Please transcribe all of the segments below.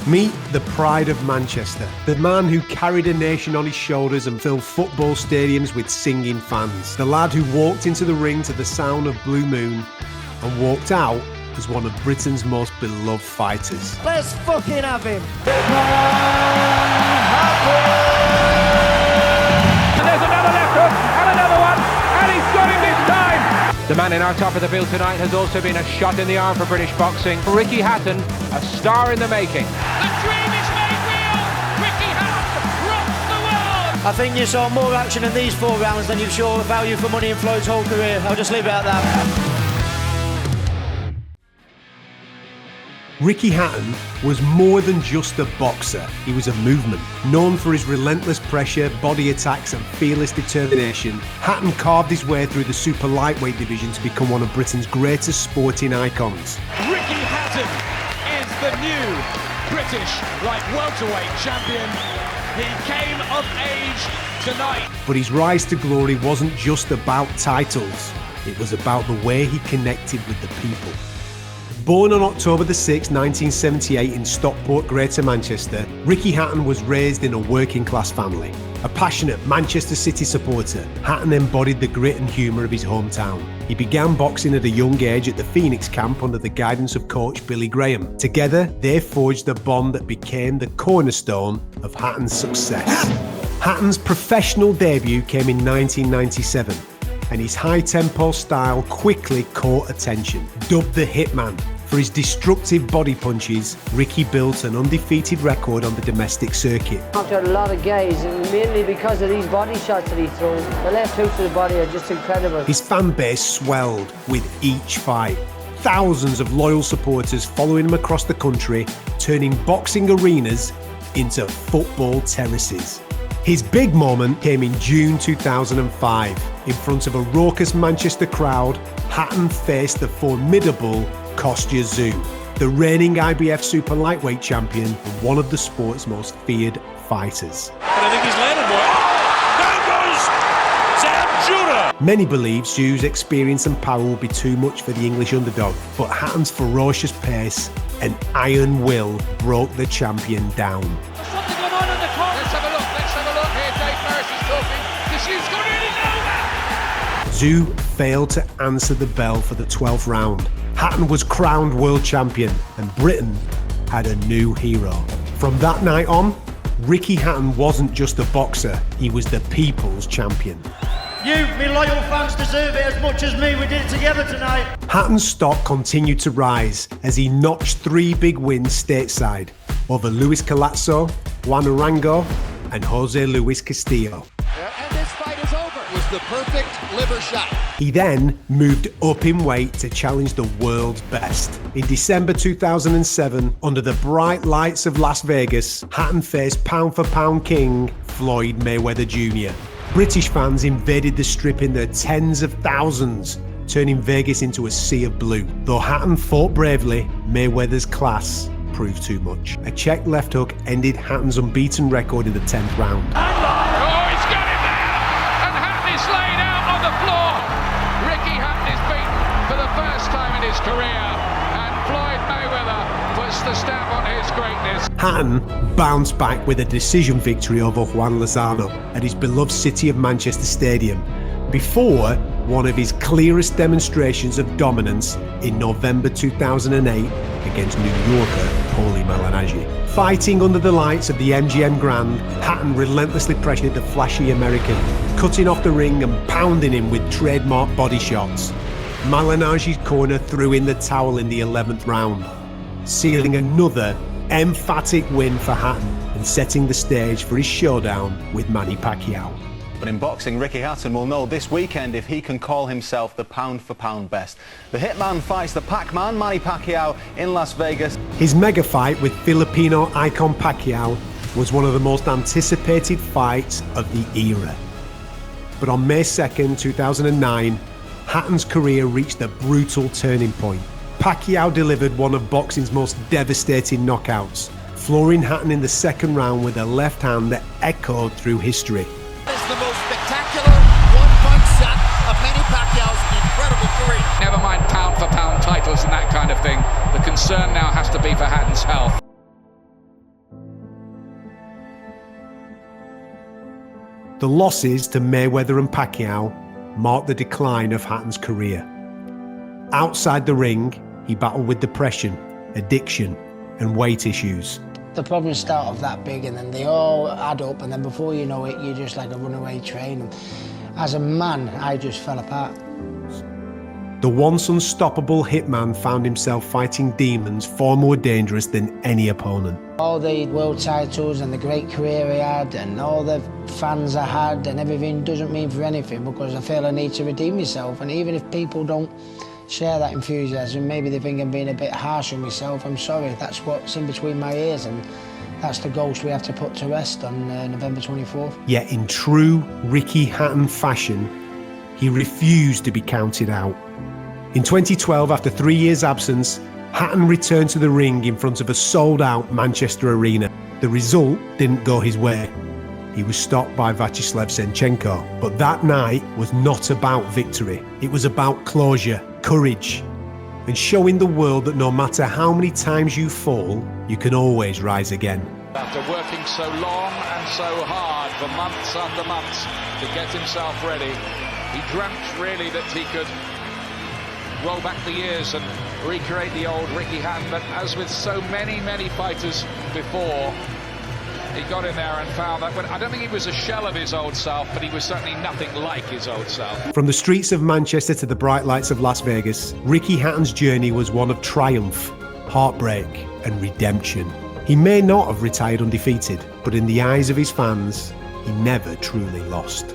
Meet the pride of Manchester, the man who carried a nation on his shoulders and filled football stadiums with singing fans. The lad who walked into the ring to the sound of Blue Moon and walked out as one of Britain's most beloved fighters. Let's fucking have him! And there's another left hook, and another one, and he's got him this time! The man in our top of the bill tonight has also been a shot in the arm for British boxing. Ricky Hatton, a star in the making. The dream is made real! Ricky Hatton rocks the world! I think you saw more action in these 4 rounds than you saw value for money in Floyd's whole career. I'll just leave it at that. Ricky Hatton was more than just a boxer. He was a movement. Known for his relentless pressure, body attacks and fearless determination, Hatton carved his way through the super lightweight division to become one of Britain's greatest sporting icons. Ricky Hatton is the new British light welterweight champion. He came of age tonight. But his rise to glory wasn't just about titles. It was about the way he connected with the people. Born on October the 6th, 1978 in Stockport, Greater Manchester, Ricky Hatton was raised in a working class family. A passionate Manchester City supporter, Hatton embodied the grit and humour of his hometown. He began boxing at a young age at the Phoenix camp under the guidance of coach Billy Graham. Together, they forged a bond that became the cornerstone of Hatton's success. Hatton's professional debut came in 1997. And his high-tempo style quickly caught attention. Dubbed the Hitman for his destructive body punches, Ricky built an undefeated record on the domestic circuit. Knocked out a lot of guys, and mainly because of these body shots that he throws. The left hooks to the body are just incredible. His fan base swelled with each fight. Thousands of loyal supporters following him across the country, turning boxing arenas into football terraces. His big moment came in June 2005. In front of a raucous Manchester crowd, Hatton faced the formidable Kostya Tszyu, the reigning IBF super lightweight champion and one of the sport's most feared fighters. And I think he's landed one. Down goes Sam Judah! Many believe Tszyu's experience and power would be too much for the English underdog, but Hatton's ferocious pace and iron will broke the champion down. Something going on in the corner. Let's have a look here. Dave Harris is talking. The Tszyu's got it, it's over! Tszyu failed to answer the bell for the 12th round. Hatton was crowned world champion and Britain had a new hero. From that night on, Ricky Hatton wasn't just a boxer, he was the people's champion. You, me loyal fans, deserve it as much as me. We did it together tonight. Hatton's stock continued to rise as he notched 3 big wins stateside over Luis Colazzo, Juan Arango and Jose Luis Castillo. And this fight is over. It was the perfect liver shot. He then moved up in weight to challenge the world's best. In December 2007, under the bright lights of Las Vegas, Hatton faced pound-for-pound king Floyd Mayweather Jr. British fans invaded the strip in their tens of thousands, turning Vegas into a sea of blue. Though Hatton fought bravely, Mayweather's class proved too much. A check left hook ended Hatton's unbeaten record in the 10th round. Oh, he's got him there! And Hatton is laid out on the floor! Ricky Hatton is beaten for the first time in his career, and Floyd Mayweather puts the stamp on his greatness. Hatton bounced back with a decision victory over Juan Lozano at his beloved City of Manchester Stadium, before one of his clearest demonstrations of dominance in November 2008 against New Yorker Paulie Malignaggi. Fighting under the lights of the MGM Grand, Hatton relentlessly pressured the flashy American, cutting off the ring and pounding him with trademark body shots. Malignaggi's corner threw in the towel in the 11th round, sealing another emphatic win for Hatton and setting the stage for his showdown with Manny Pacquiao. But in boxing, Ricky Hatton will know this weekend if he can call himself the pound-for-pound best. The Hitman fights the Pac-Man, Manny Pacquiao, in Las Vegas. His mega fight with Filipino icon Pacquiao was one of the most anticipated fights of the era. But on May 2nd, 2009, Hatton's career reached a brutal turning point. Pacquiao delivered one of boxing's most devastating knockouts, flooring Hatton in the 2nd round with a left hand that echoed through history. It's the most spectacular one-punch shot of Manny Pacquiao's incredible career. Never mind pound-for-pound titles and that kind of thing. The concern now has to be for Hatton's health. The losses to Mayweather and Pacquiao marked the decline of Hatton's career. Outside the ring, he battled with depression, addiction, and weight issues. The problems start off that big and then they all add up, and then before you know it, you're just like a runaway train. And as a man, I just fell apart. The once unstoppable hitman found himself fighting demons far more dangerous than any opponent. All the world titles and the great career he had and all the fans I had and everything doesn't mean for anything, because I feel I need to redeem myself. And even if people don't share that enthusiasm, maybe they think I'm being a bit harsh on myself, I'm sorry. That's what's in between my ears, and that's the ghost we have to put to rest on November 24th. Yet in true Ricky Hatton fashion, he refused to be counted out. In 2012, after 3 years' absence, Hatton returned to the ring in front of a sold-out Manchester arena. The result didn't go his way. He was stopped by Vyacheslav Senchenko. But that night was not about victory. It was about closure, courage, and showing the world that no matter how many times you fall, you can always rise again. After working so long and so hard for months after months to get himself ready, he dreamt really that he could roll back the years and recreate the old Ricky Hatton. But as with so many fighters before, he got in there and found that. But I don't think he was a shell of his old self, but he was certainly nothing like his old self. From the streets of Manchester to the bright lights of Las Vegas, Ricky Hatton's journey was one of triumph, heartbreak, and redemption. He may not have retired undefeated, but in the eyes of his fans, he never truly lost.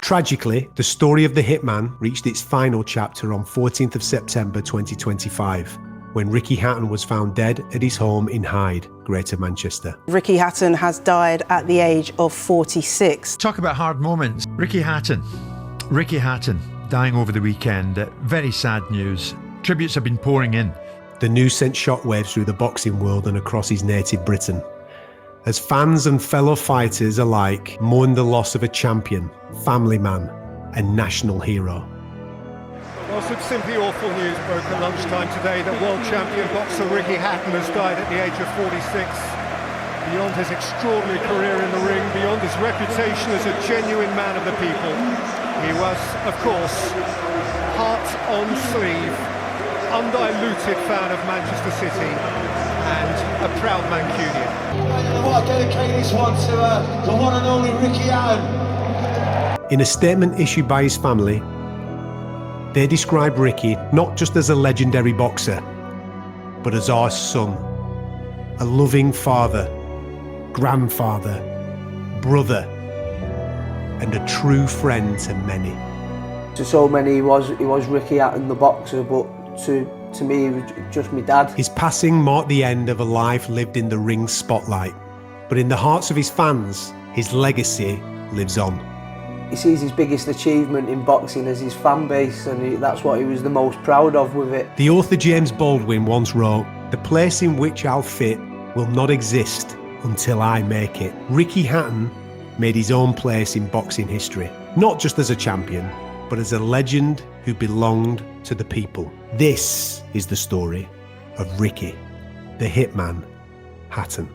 Tragically, the story of the Hitman reached its final chapter on 14th of September 2025, when Ricky Hatton was found dead at his home in Hyde, Greater Manchester. Ricky Hatton has died at the age of 46. Talk about hard moments. Ricky Hatton dying over the weekend. Very sad news. Tributes have been pouring in. The news sent shockwaves through the boxing world and across his native Britain, as fans and fellow fighters alike mourned the loss of a champion, family man, and national hero. Well, some simply awful news broke at lunchtime today that world champion boxer Ricky Hatton has died at the age of 46. Beyond his extraordinary career in the ring, beyond his reputation as a genuine man of the people, he was, of course, heart on sleeve, undiluted fan of Manchester City and a proud Mancunian. I want to dedicate this one to the one and only Ricky Hatton. In a statement issued by his family, they describe Ricky not just as a legendary boxer, but as our son, a loving father, grandfather, brother, and a true friend to many. To so many, he was Ricky Hatton, the boxer, but to me, he was just my dad. His passing marked the end of a life lived in the ring's spotlight, but in the hearts of his fans, his legacy lives on. He sees his biggest achievement in boxing as his fan base, and that's what he was the most proud of with it. The author James Baldwin once wrote, "The place in which I'll fit will not exist until I make it." Ricky Hatton made his own place in boxing history, not just as a champion, but as a legend who belonged to the people. This is the story of Ricky, the Hitman Hatton.